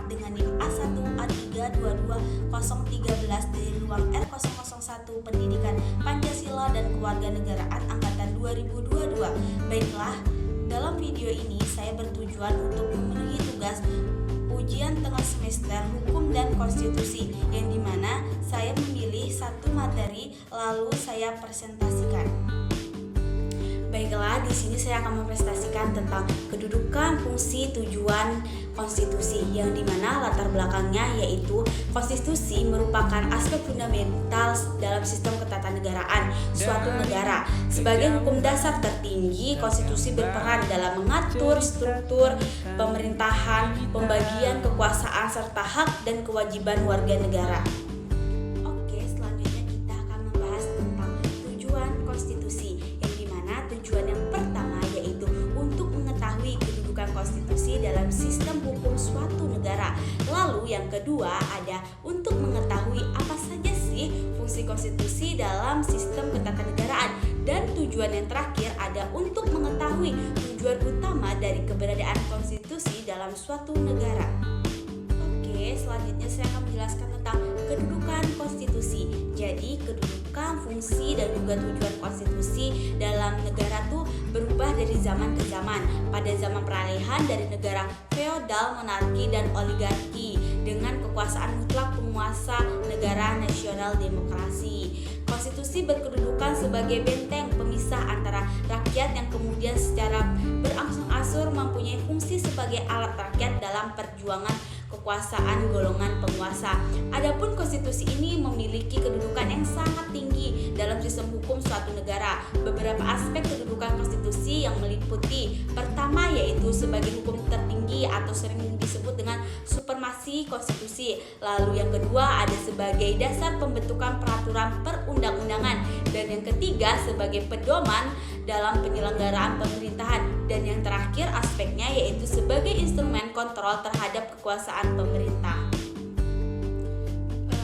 dengan NIM A1A3220013 dari ruang R001 Pendidikan Pancasila dan Kewarganegaraan Angkatan 2022. Baiklah, dalam video ini saya bertujuan untuk memenuhi tugas ujian tengah semester Hukum dan Konstitusi, yang dimana saya memilih satu materi lalu saya presentasikan. Baiklah, di sini saya akan mempresentasikan tentang kedudukan, fungsi, tujuan konstitusi, yang dimana latar belakangnya yaitu konstitusi merupakan aspek fundamental dalam sistem ketatanegaraan suatu negara. Sebagai hukum dasar tertinggi, konstitusi berperan dalam mengatur struktur pemerintahan, pembagian kekuasaan, serta hak dan kewajiban warga negara. Oke, selanjutnya kita akan membahas tentang tujuan konstitusi, tujuan yang pertama yaitu untuk mengetahui kedudukan konstitusi dalam sistem hukum suatu negara. Lalu yang kedua ada untuk mengetahui apa saja sih fungsi konstitusi dalam sistem ketatanegaraan. Dan tujuan yang terakhir ada untuk mengetahui tujuan utama dari keberadaan konstitusi dalam suatu negara. Oke, selanjutnya saya akan menjelaskan tentang kedudukan konstitusi. Jadi kedudukan, fungsi, dan juga tujuan konstitusi dalam negara tuh berubah dari zaman ke zaman. Pada zaman peralihan dari negara feodal, monarki, dan oligarki dengan kekuasaan mutlak penguasa negara nasional demokrasi. Konstitusi berkedudukan sebagai benteng pemisah antara rakyat yang kemudian secara berangsur-angsur mempunyai fungsi sebagai alat rakyat dalam perjuangan kekuasaan golongan penguasa. Adapun konstitusi ini memiliki kedudukan yang sangat tinggi dalam sistem hukum suatu negara. Beberapa aspek kedudukan konstitusi yang meliputi: pertama yaitu sebagai hukum tertinggi atau sering disebut dengan supremasi konstitusi. Lalu yang kedua ada sebagai dasar pembentukan peraturan perundang-undangan, dan yang ketiga sebagai pedoman dalam penyelenggaraan pemerintahan, dan yang terakhir aspeknya yaitu sebagai instrumen kontrol terhadap kekuasaan pemerintah.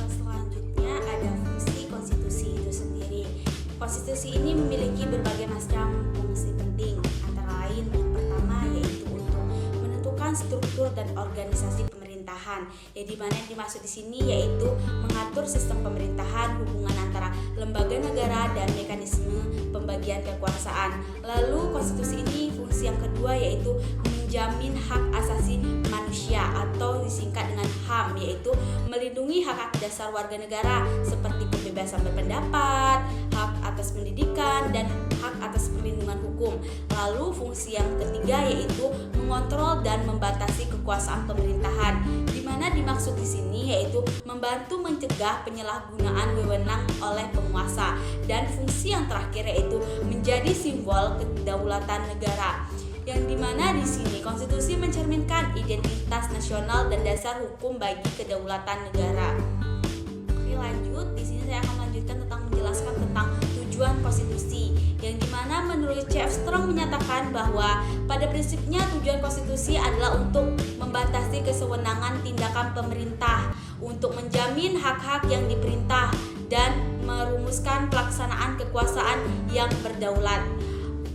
Selanjutnya ada fungsi konstitusi itu sendiri. Konstitusi ini memiliki berbagai macam fungsi penting, antara lain yang pertama yaitu untuk menentukan struktur dan organisasi pemerintahan, yang dimana yang dimaksud di sini yaitu mengatur sistem pemerintahan, hubungan antara lembaga negara, dan mekanisme pembagian kekuasaan. Lalu konstitusi ini fungsi yang kedua yaitu menjamin hak asasi manusia atau disingkat dengan HAM, yaitu melindungi hak dasar warga negara seperti kebebasan berpendapat, hak atas pendidikan, dan hak atas perlindungan hukum. Lalu fungsi yang ketiga yaitu mengontrol dan membatasi kekuasaan pemerintahan, di mana dimaksud di sini yaitu membantu mencegah penyalahgunaan wewenang oleh penguasa. Dan fungsi yang terakhir yaitu menjadi simbol kedaulatan negara, yang dimana di sini konstitusi mencerminkan identitas nasional dan dasar hukum bagi kedaulatan negara. Oke, lanjut. Di sini saya akan melanjutkan tentang menjelaskan tentang tujuan konstitusi, yang dimana menurut C.F. Strong menyatakan bahwa pada prinsipnya tujuan konstitusi adalah untuk membatasi kesewenangan tindakan pemerintah, untuk menjamin hak-hak yang diperintah, dan merumuskan pelaksanaan kekuasaan yang berdaulat.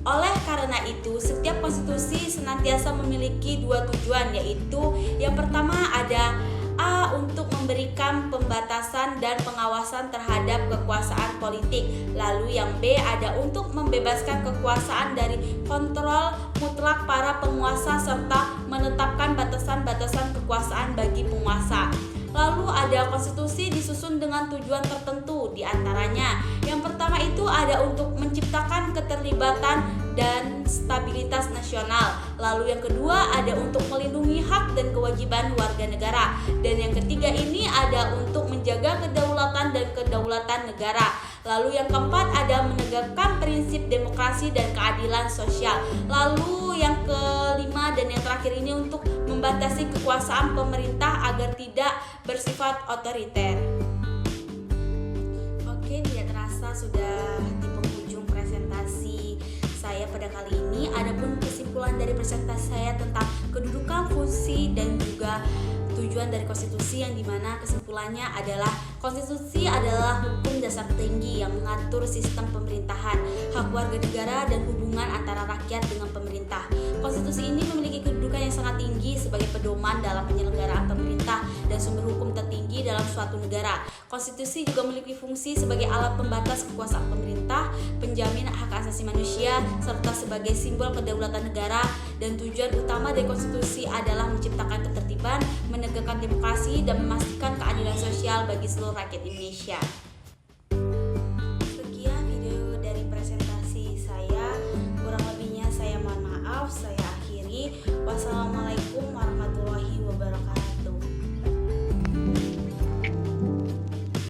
Oleh karena itu, setiap konstitusi senantiasa memiliki dua tujuan, yaitu yang pertama ada A. Untuk memberikan pembatasan dan pengawasan terhadap kekuasaan politik. Lalu yang B ada untuk membebaskan kekuasaan dari kontrol mutlak para penguasa serta menetapkan batasan-batasan kekuasaan bagi penguasa. Lalu ada konstitusi disusun dengan tujuan tertentu, diantaranya yang pertama itu ada untuk menciptakan keterlibatan dan stabilitas nasional. Lalu yang kedua ada untuk melindungi hak dan kewajiban warga negara. Dan yang ketiga ini ada untuk menjaga kedaulatan dan kedaulatan negara. Lalu yang keempat ada menegakkan prinsip demokrasi dan keadilan sosial. Lalu yang kelima dan yang terakhir ini untuk membatasi kekuasaan pemerintah agar tidak bersifat otoriter. Oke, tidak terasa sudah di penghujung presentasi saya pada kali ini. Adapun kesimpulan dari presentasi saya tentang kedudukan, fungsi, dan juga tujuan dari konstitusi, yang dimana kesimpulannya adalah Konstitusi adalah hukum dasar tertinggi yang mengatur sistem pemerintahan, hak warga negara, dan hubungan antara rakyat dengan pemerintah. Konstitusi ini memiliki kedudukan yang sangat tinggi sebagai pedoman dalam penyelenggaraan pemerintah dan sumber hukum tertinggi dalam suatu negara. Konstitusi juga memiliki fungsi sebagai alat pembatas kekuasaan pemerintah, penjamin hak asasi manusia, serta sebagai simbol kedaulatan negara. Dan tujuan utama dari konstitusi adalah menciptakan ketertiban, menegakkan demokrasi, dan memastikan keadilan sosial bagi seluruh rakyat Indonesia.